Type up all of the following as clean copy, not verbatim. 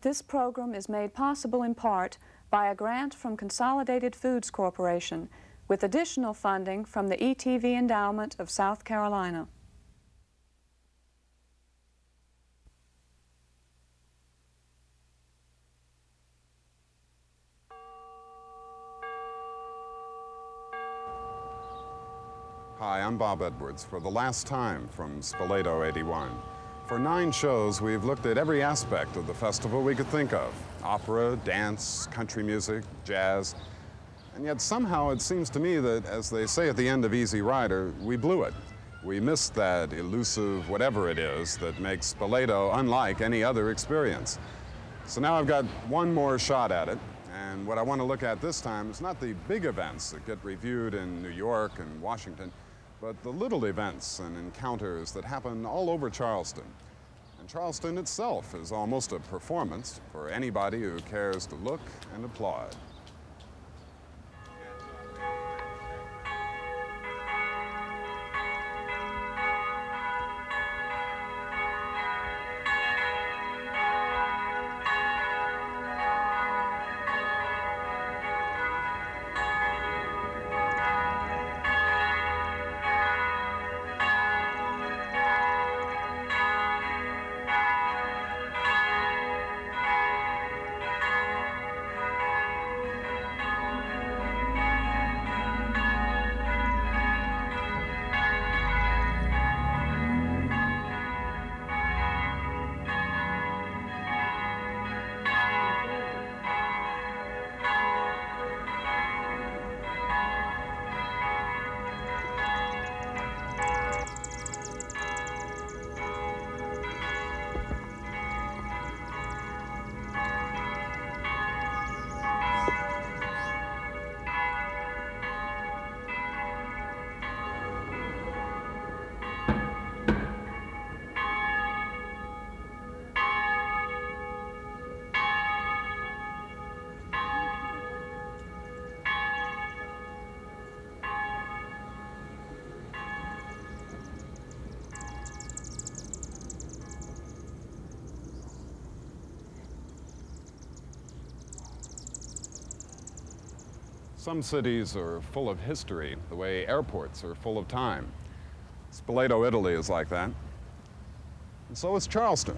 This program is made possible in part by a grant from Consolidated Foods Corporation, with additional funding from the ETV Endowment of South Carolina. Hi, I'm Bob Edwards for the last time from Spoleto 81. For 9 shows, we've looked at every aspect of the festival we could think of: opera, dance, country music, jazz. And yet somehow it seems to me that, as they say at the end of Easy Rider, we blew it. We missed that elusive whatever it is that makes Spoleto unlike any other experience. So now I've got one more shot at it. And what I want to look at this time is not the big events that get reviewed in New York and Washington, but the little events and encounters that happen all over Charleston. And Charleston itself is almost a performance for anybody who cares to look and applaud. Some cities are full of history, the way airports are full of time. Spoleto, Italy is like that. And so is Charleston.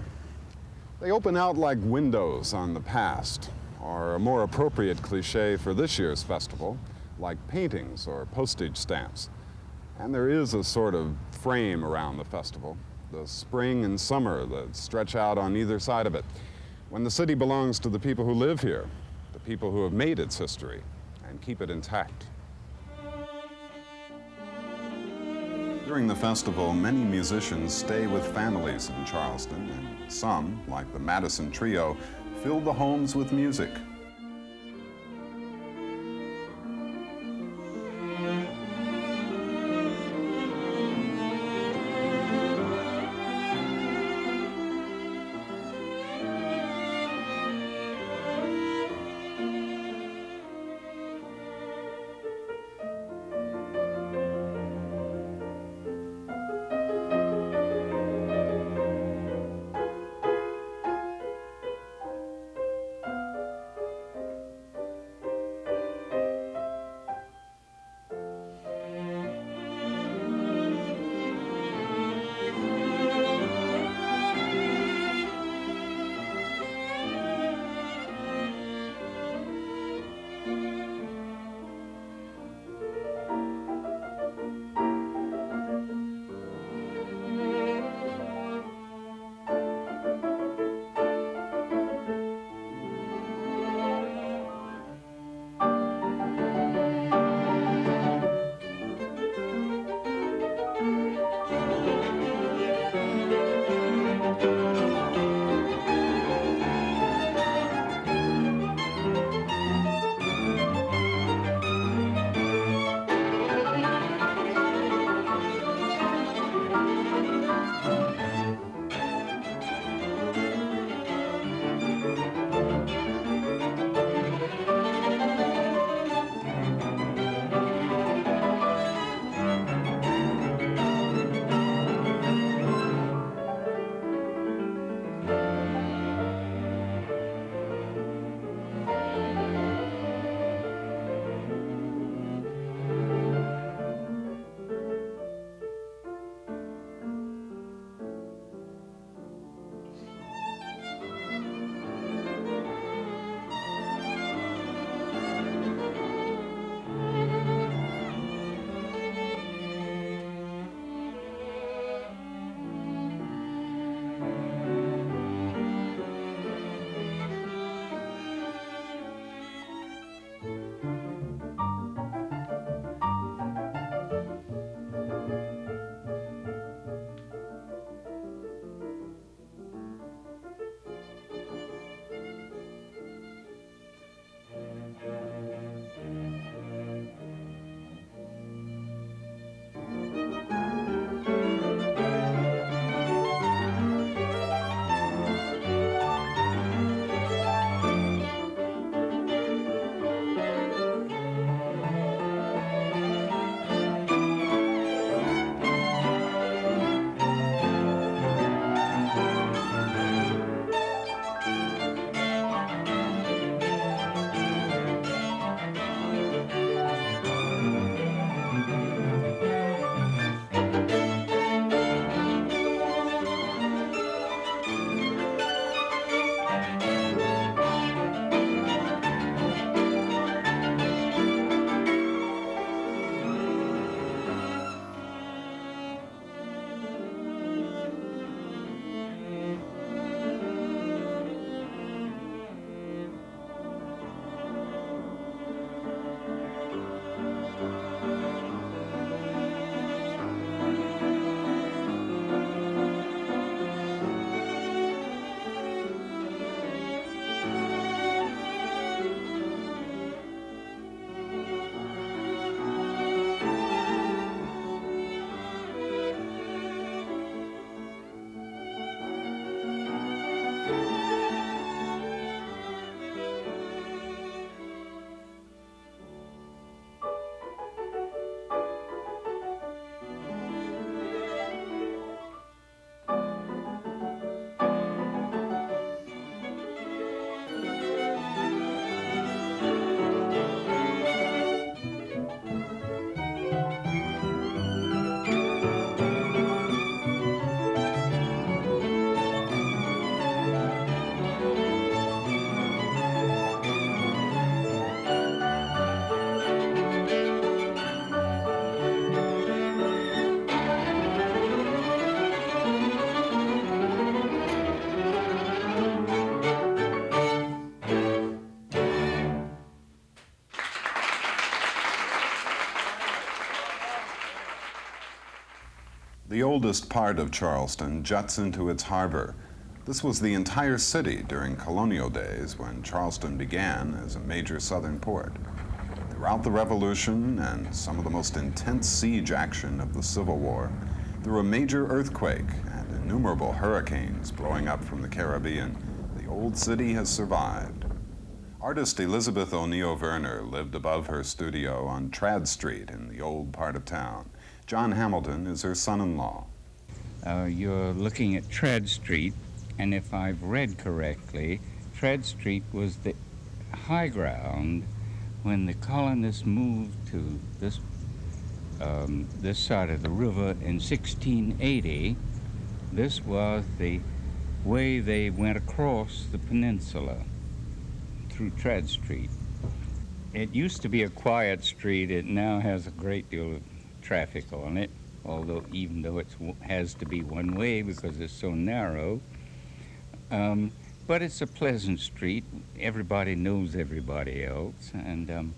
They open out like windows on the past, or a more appropriate cliche for this year's festival, like paintings or postage stamps. And there is a sort of frame around the festival, the spring and summer that stretch out on either side of it, when the city belongs to the people who live here, the people who have made its history, and keep it intact. During the festival, many musicians stay with families in Charleston, and some, like the Madison Trio, fill the homes with music. The oldest part of Charleston juts into its harbor. This was the entire city during colonial days when Charleston began as a major southern port. Throughout the Revolution and some of the most intense siege action of the Civil War, through a major earthquake and innumerable hurricanes blowing up from the Caribbean, the old city has survived. Artist Elizabeth O'Neill Verner lived above her studio on Trad Street in the old part of town. John Hamilton is her son-in-law. You're looking at Trad Street, and if I've read correctly, Trad Street was the high ground when the colonists moved to this side of the river in 1680. This was the way they went across the peninsula through Trad Street. It used to be a quiet street. It now has a great deal of traffic on it, even though it has to be one way because it's so narrow. But it's a pleasant street. Everybody knows everybody else, and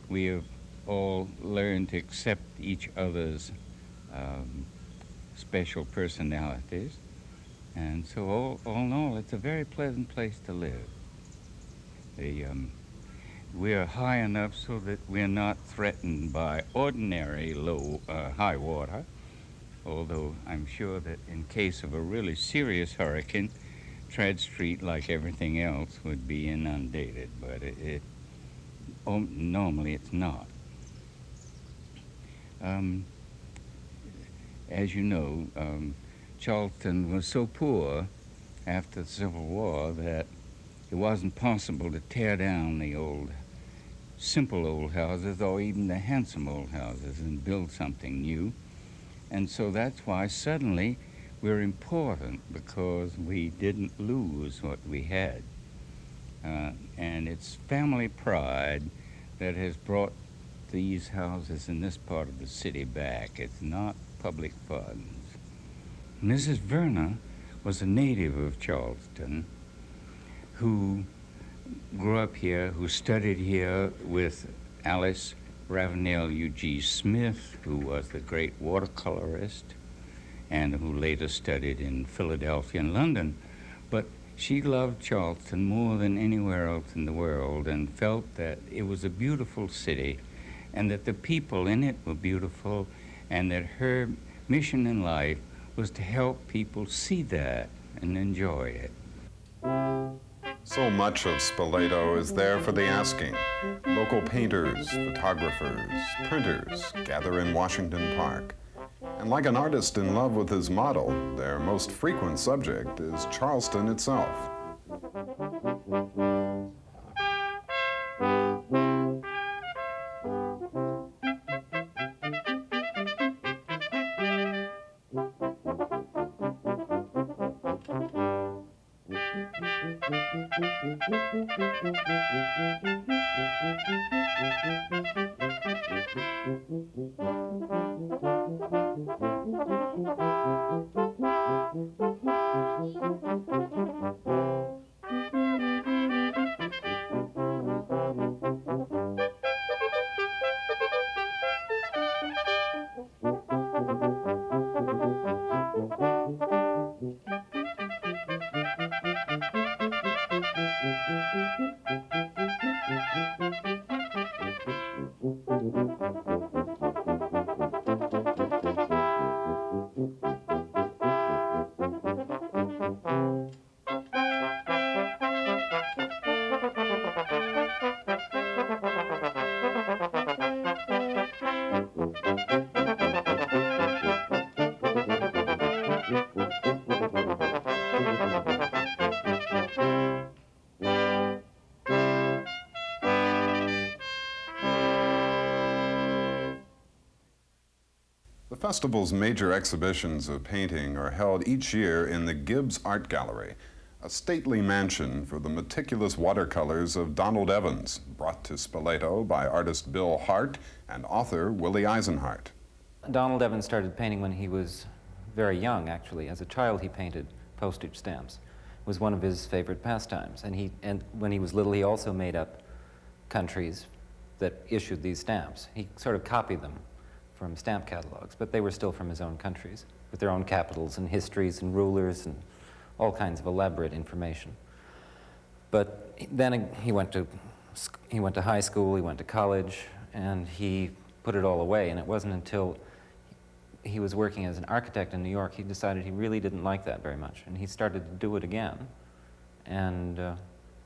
we have all learned to accept each other's special personalities. And so all in all, it's a very pleasant place to live. We are high enough so that we're not threatened by ordinary high water, although I'm sure that in case of a really serious hurricane, Trad Street, like everything else, would be inundated, but normally it's not. As you know, Charleston was so poor after the Civil War that it wasn't possible to tear down the simple old houses or even the handsome old houses and build something new. And so that's why suddenly we're important, because we didn't lose what we had. And it's family pride that has brought these houses in this part of the city back. It's not public funds. Mrs. Verner was a native of Charleston who grew up here, who studied here with Alice Ravenel U.G. Smith, who was the great watercolorist, and who later studied in Philadelphia and London. But she loved Charleston more than anywhere else in the world and felt that it was a beautiful city and that the people in it were beautiful, and that her mission in life was to help people see that and enjoy it. So much of Spoleto is there for the asking. Local painters, photographers, printers gather in Washington Park. And like an artist in love with his model, their most frequent subject is Charleston itself. The festival's major exhibitions of painting are held each year in the Gibbes Art Gallery, a stately mansion for the meticulous watercolors of Donald Evans, brought to Spoleto by artist Bill Hart and author Willy Eisenhart. Donald Evans started painting when he was very young, actually. As a child, he painted postage stamps. It was one of his favorite pastimes. And when he was little, he also made up countries that issued these stamps. He sort of copied them from stamp catalogs, but they were still from his own countries, with their own capitals and histories and rulers and all kinds of elaborate information. But then he went to high school, he went to college, and he put it all away. And it wasn't until he was working as an architect in New York, he decided he really didn't like that very much. And he started to do it again. And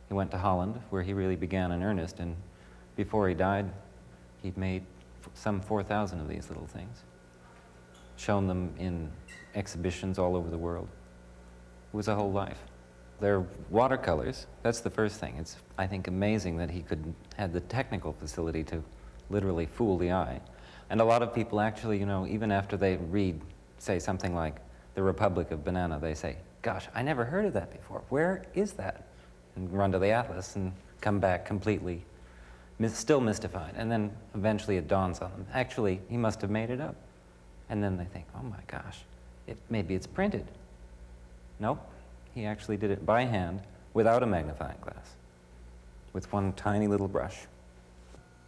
he went to Holland, where he really began in earnest. And before he died, he'd made some 4,000 of these little things, shown them in exhibitions all over the world. It was a whole life. They're watercolors. That's the first thing. It's, I think, amazing that he had the technical facility to literally fool the eye. And a lot of people actually, you know, even after they read, say, something like The Republic of Banana, they say, gosh, I never heard of that before. Where is that? And run to the atlas and come back completely still mystified. And then eventually it dawns on them, actually, he must have made it up. And then they think, oh my gosh, maybe it's printed. Nope, he actually did it by hand without a magnifying glass, with one tiny little brush.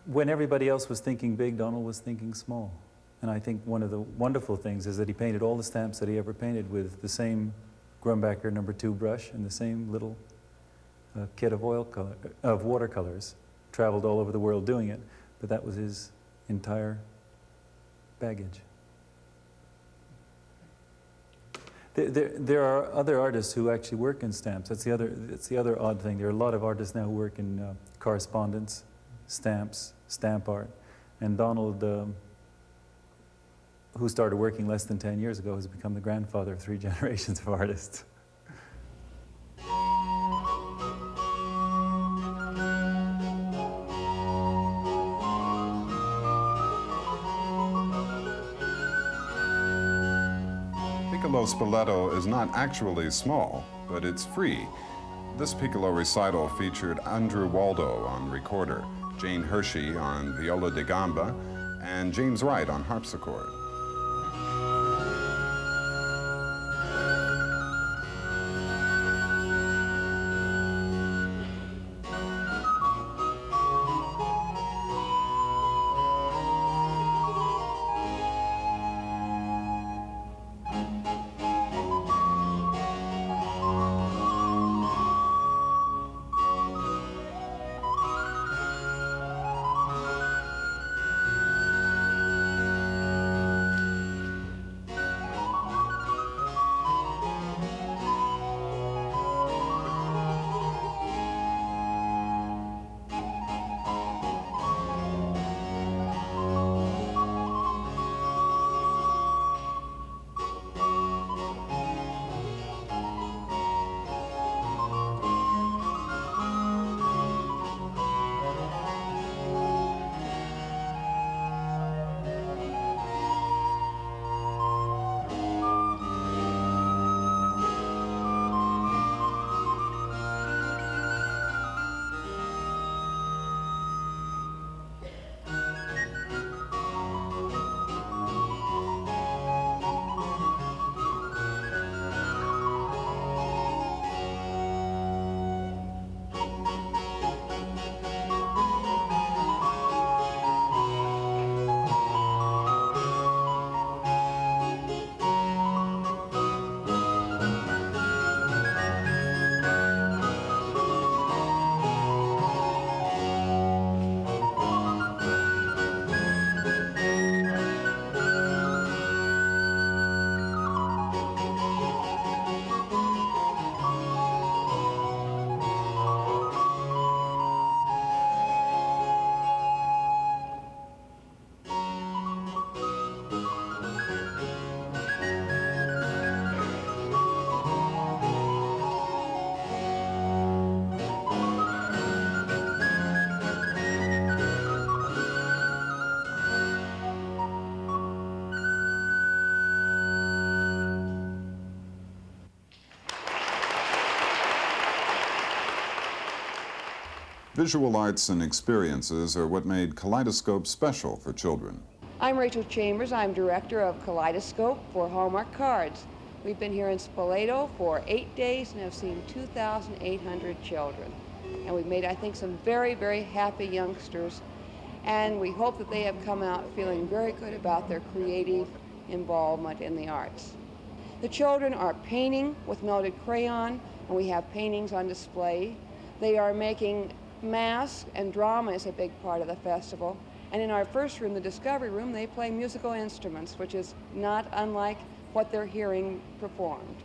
When everybody else was thinking big, Donald was thinking small. And I think one of the wonderful things is that he painted all the stamps that he ever painted with the same Grumbacher #2 brush and the same little kit of watercolors. Traveled all over the world doing it, but that was his entire baggage. There are other artists who actually work in stamps. That's the other odd thing. There are a lot of artists now who work in correspondence, stamps, stamp art. And Donald, who started working less than 10 years ago, has become the grandfather of 3 generations of artists. Spoleto is not actually small, but it's free. This piccolo recital featured Andrew Waldo on recorder, Jane Hershey on viola da gamba, and James Wright on harpsichord. Visual arts and experiences are what made Kaleidoscope special for children. I'm Rachel Chambers. I'm director of Kaleidoscope for Hallmark Cards. We've been here in Spoleto for 8 days and have seen 2,800 children. And we've made, I think, some very, very happy youngsters. and we hope that they have come out feeling very good about their creative involvement in the arts. The children are painting with melted crayon, and we have paintings on display. They are making masks, and drama is a big part of the festival. And in our first room, the Discovery Room, they play musical instruments, which is not unlike what they're hearing performed.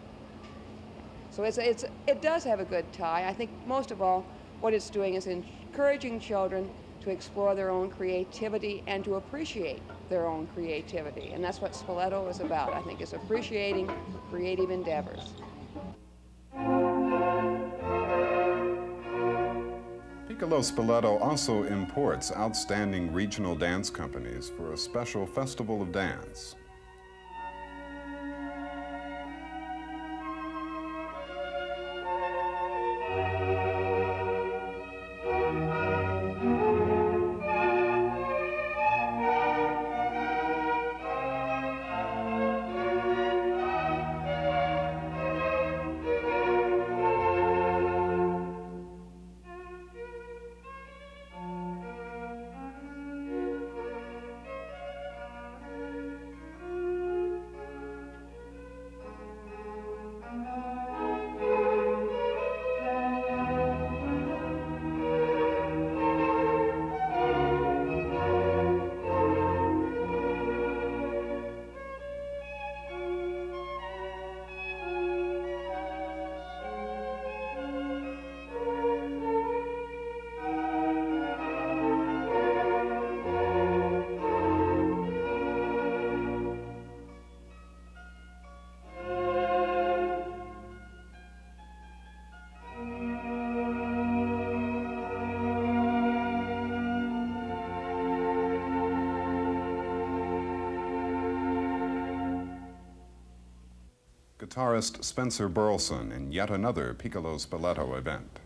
So it does have a good tie. I think most of all, what it's doing is encouraging children to explore their own creativity and to appreciate their own creativity. And that's what Spoleto is about, I think, is appreciating creative endeavors. Piccolo Spoleto also imports outstanding regional dance companies for a special festival of dance. Guitarist Spencer Burleson in yet another Piccolo Spoleto event.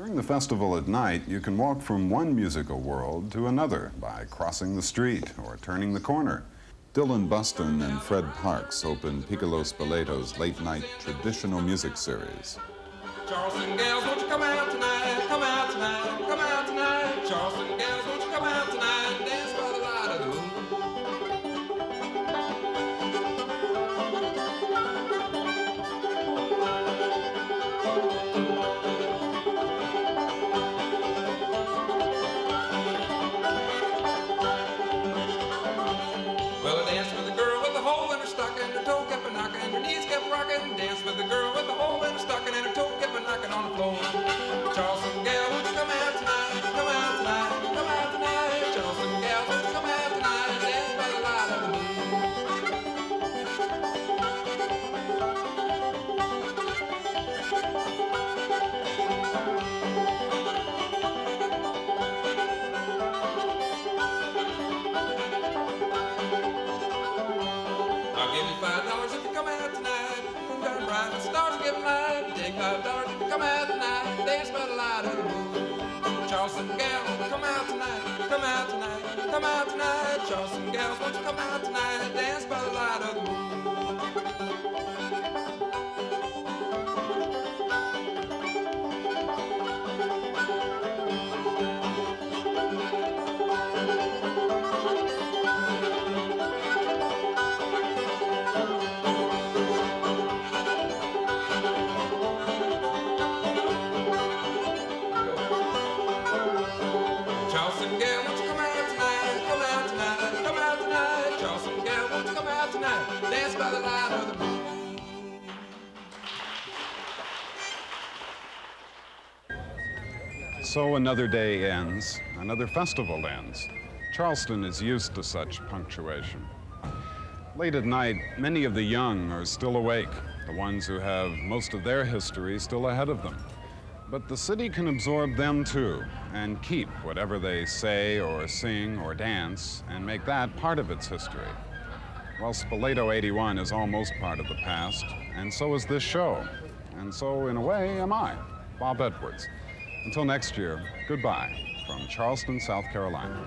During the festival at night, you can walk from one musical world to another by crossing the street or turning the corner. Dylan Buston and Fred Parks opened Piccolo Spoleto's late-night traditional music series. Charleston gals, won't you come out tonight? Come out tonight, come out tonight. Charleston gals, won't you come out tonight and dance by the light of the moon? Well, I danced with a girl with a hole in her stocking, her toe kept a knocking, her knees kept rocking. Danced with a girl with a hole in her stocking and her toe kept a knocking on the floor. Charleston gal, won't you come out tonight? Come out tonight, come out tonight. Charleston gal, won't you come out tonight and dance by the light of the moon? I'll give you $5 if you come out tonight. Darn right, the stars are giving light. You take $5 if you come out tonight. Dance by the light of the moon. Charleston gals, won't you come out tonight? Come out tonight, come out tonight. Charleston gals, won't you come out tonight? Dance by the light of the moon. Charleston gal, won't you come out tonight? Come out tonight, come out tonight. Charleston gal, won't you come out tonight? Dance by the light of the moon. So another day ends, another festival ends. Charleston is used to such punctuation. Late at night, many of the young are still awake, the ones who have most of their history still ahead of them. But the city can absorb them too, and keep whatever they say or sing or dance, and make that part of its history. Well, Spoleto 81 is almost part of the past, and so is this show. And so, in a way, am I, Bob Edwards. Until next year, goodbye from Charleston, South Carolina.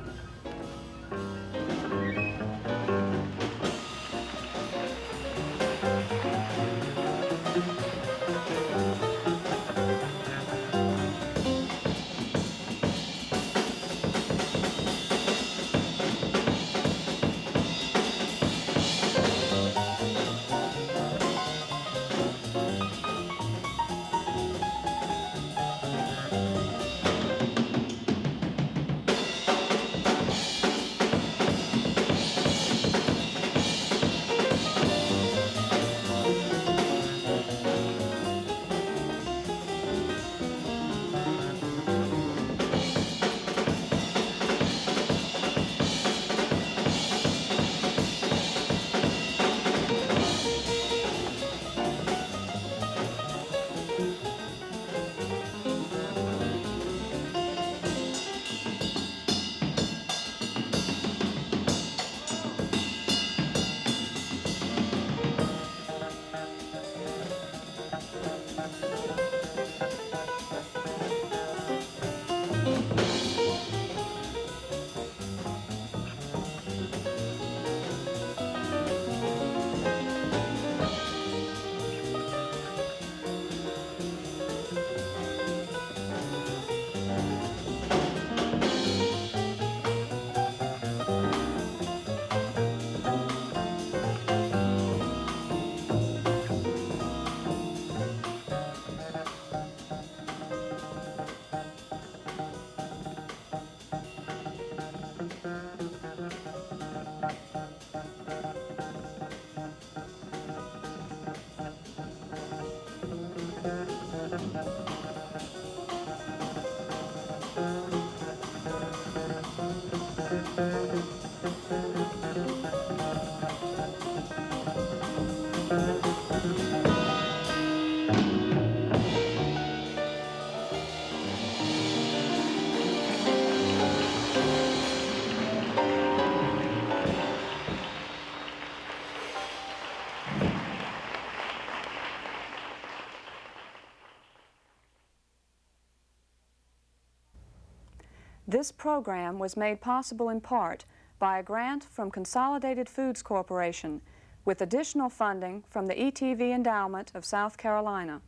This program was made possible in part by a grant from Consolidated Foods Corporation with additional funding from the ETV Endowment of South Carolina.